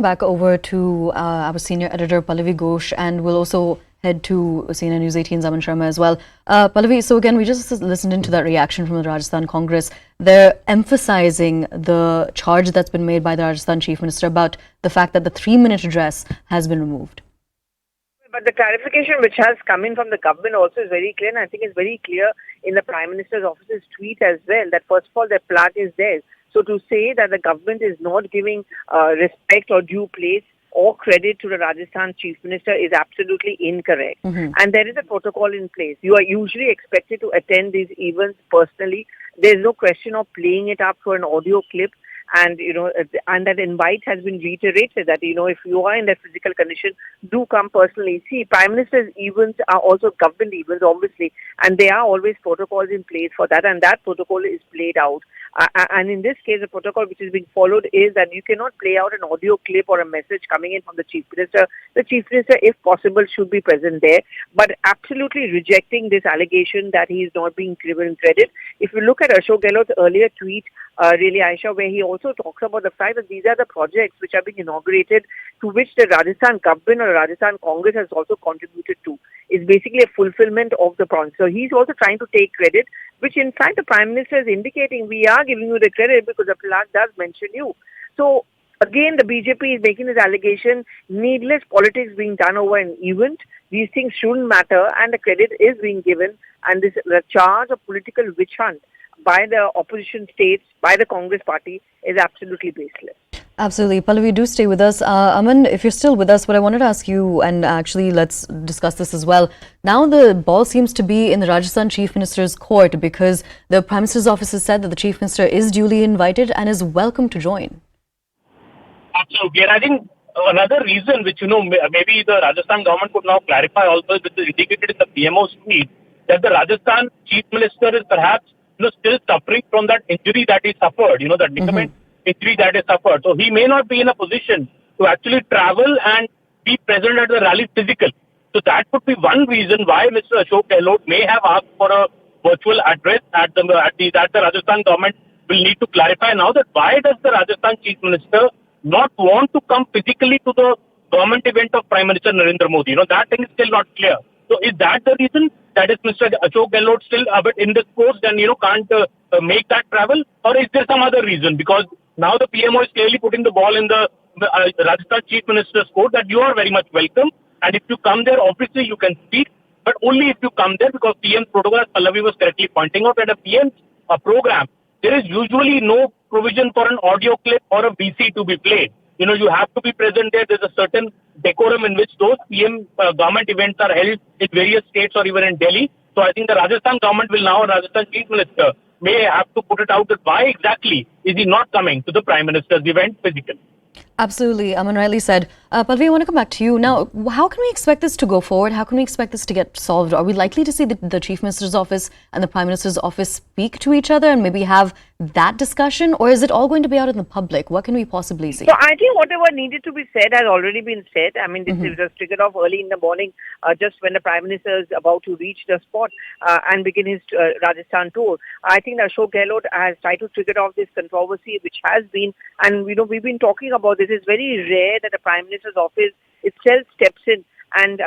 Back over to our senior editor Pallavi Ghosh, and we'll also head to CNN News 18's Aman Sharma as well. Pallavi, so again, we just listened into that reaction from the Rajasthan Congress. They're emphasizing the charge that's been made by the Rajasthan Chief Minister about the fact that the 3-minute address has been removed. But the clarification which has come in from the government also is very clear, and I think it's very clear in the Prime Minister's office's tweet as well, that first of all, their plot is there. So to say that the government is not giving respect or due place or credit to the Rajasthan Chief Minister is absolutely incorrect. And there is a protocol in place. You are usually expected to attend these events personally. There's no question of playing it up for an audio clip. And, and that invite has been reiterated that, if you are in that physical condition, do come personally. See, Prime Minister's events are also government events, obviously, and there are always protocols in place for that, and that protocol is played out. And in this case, the protocol which is being followed is that you cannot play out an audio clip or a message coming in from the Chief Minister. The Chief Minister, if possible, should be present there, but absolutely rejecting this allegation that he is not being given credit. If you look at Ashok Gehlot's earlier tweet, really, Aisha, where he also talks about the fact that these are the projects which are being inaugurated to which the Rajasthan government or the Rajasthan Congress has also contributed to. It's basically a fulfillment of the promise. So he's also trying to take credit, which in fact the Prime Minister is indicating we are giving you the credit because the flag does mention you. So again, the BJP is making this allegation, needless politics being done over an event. These things shouldn't matter, and the credit is being given, and the charge of political witch hunt by the opposition states, by the Congress party, is absolutely baseless. Absolutely. Pallavi, do stay with us. Aman, if you're still with us, what I wanted to ask you, and actually let's discuss this as well. Now the ball seems to be in the Rajasthan Chief Minister's court because the Prime Minister's office has said that the Chief Minister is duly invited and is welcome to join. Absolutely. And I think another reason which, maybe the Rajasthan government could now clarify also, which is indicated in the PMO's tweet, that the Rajasthan Chief Minister is perhaps still suffering from that injury that he suffered, that ligament injury that he suffered. So he may not be in a position to actually travel and be present at the rally physically. So that could be one reason why Mr. Ashok Gehlot may have asked for a virtual address that the Rajasthan government will need to clarify now that why does the Rajasthan Chief Minister not want to come physically to the government event of Prime Minister Narendra Modi? That thing is still not clear. So is that the reason that is Mr. Ashok Gehlot still a bit indisposed and can't make that travel, or is there some other reason? Because now the PMO is clearly putting the ball in the Rajasthan Chief Minister's court that you are very much welcome, and if you come there, obviously you can speak, but only if you come there, because PM's protocol, as Pallavi was correctly pointing out, at a PM's program, there is usually no provision for an audio clip or a VC to be played. You have to be present there. There's a certain decorum in which those PM government events are held in various states or even in Delhi. So I think the Rajasthan government will now, Rajasthan Chief Minister, may have to put it out that why exactly is he not coming to the Prime Minister's event physically. Absolutely. Aman rightly said. Pallavi, I want to come back to you. Now, how can we expect this to go forward? How can we expect this to get solved? Are we likely to see the Chief Minister's office and the Prime Minister's office speak to each other and maybe have that discussion? Or is it all going to be out in the public? What can we possibly see? So I think whatever needed to be said has already been said. I mean, this was triggered off early in the morning, just when the Prime Minister is about to reach the spot and begin his Rajasthan tour. I think that Ashok Gehlot has tried to trigger off this controversy, which has been, and we've been talking about this. It's very rare that the Prime Minister's office itself steps in and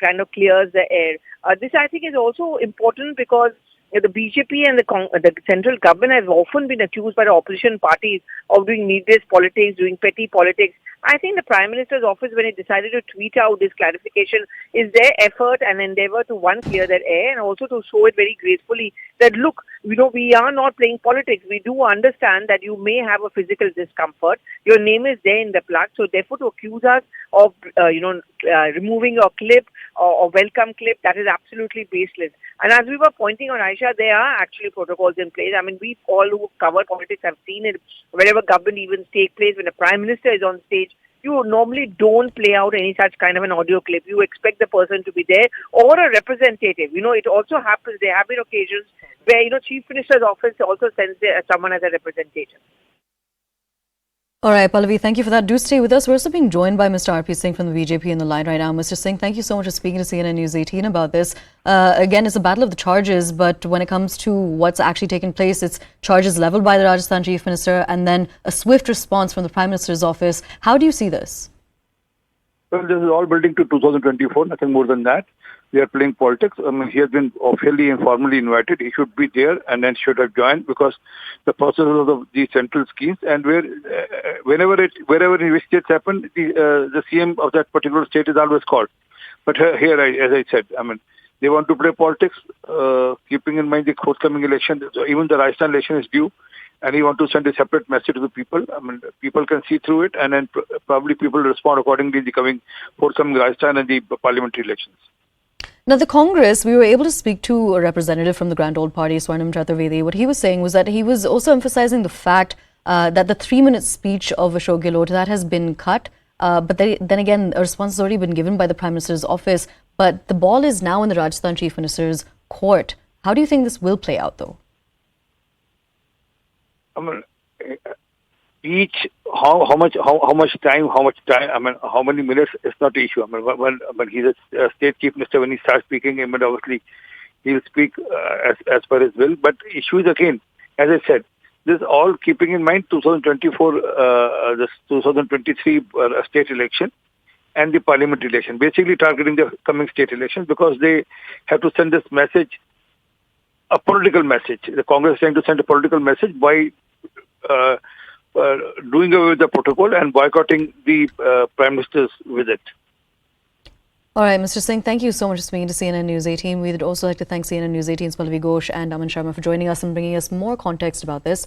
kind of clears the air. This I think is also important because the BJP and the central government have often been accused by the opposition parties of doing needless politics, doing petty politics. I think the Prime Minister's office, when it decided to tweet out this clarification, is their effort and endeavor to, one, clear that air, and also to show it very gracefully that, look, we are not playing politics. We do understand that you may have a physical discomfort. Your name is there in the plaque. So therefore, to accuse us of, removing your clip or welcome clip, that is absolutely baseless. And as we were pointing on, Aisha, there are actually protocols in place. I mean, we all who cover politics have seen it. Wherever government events take place, when the Prime Minister is on stage, you normally don't play out any such kind of an audio clip. You expect the person to be there or a representative. It also happens, there have been occasions where, Chief Minister's office also sends someone as a representative. All right, Pallavi, thank you for that. Do stay with us. We're also being joined by Mr. R.P. Singh from the BJP in the line right now. Mr. Singh, thank you so much for speaking to CNN News 18 about this. Again, it's a battle of the charges, but when it comes to what's actually taken place, it's charges leveled by the Rajasthan Chief Minister and then a swift response from the Prime Minister's office. How do you see this? Well, this is all building to 2024, nothing more than that. We are playing politics. I mean, he has been officially and formally invited. He should be there and then should have joined because the process of these central schemes and wherever in which states happen, the CM of that particular state is always called. But here, as I said, I mean, they want to play politics, keeping in mind the forthcoming election. So even the Rajasthan election is due, and he want to send a separate message to the people. I mean, people can see through it, and then probably people respond accordingly in the forthcoming Rajasthan and the parliamentary elections. Now, the Congress, we were able to speak to a representative from the Grand Old Party, Swarnam Chaturvedi. What he was saying was that he was also emphasizing the fact that the 3-minute speech of Ashok Gehlot, that has been cut. But then again, a response has already been given by the Prime Minister's office. But the ball is now in the Rajasthan Chief Minister's court. How do you think this will play out, though? I mean, how much time, I mean, how many minutes is not the issue. I mean, when he's a state chief minister, when he starts speaking, I mean, obviously he'll speak as per his will. But issues again, as I said, this all keeping in mind 2024, this 2023 state election and the parliamentary election, basically targeting the coming state elections because they have to send this message, a political message. The Congress is trying to send a political message by doing away with the protocol and boycotting the Prime Minister's visit. All right, Mr. Singh, thank you so much for speaking to CNN News 18. We would also like to thank CNN News 18's Pallavi Ghosh and Aman Sharma for joining us and bringing us more context about this.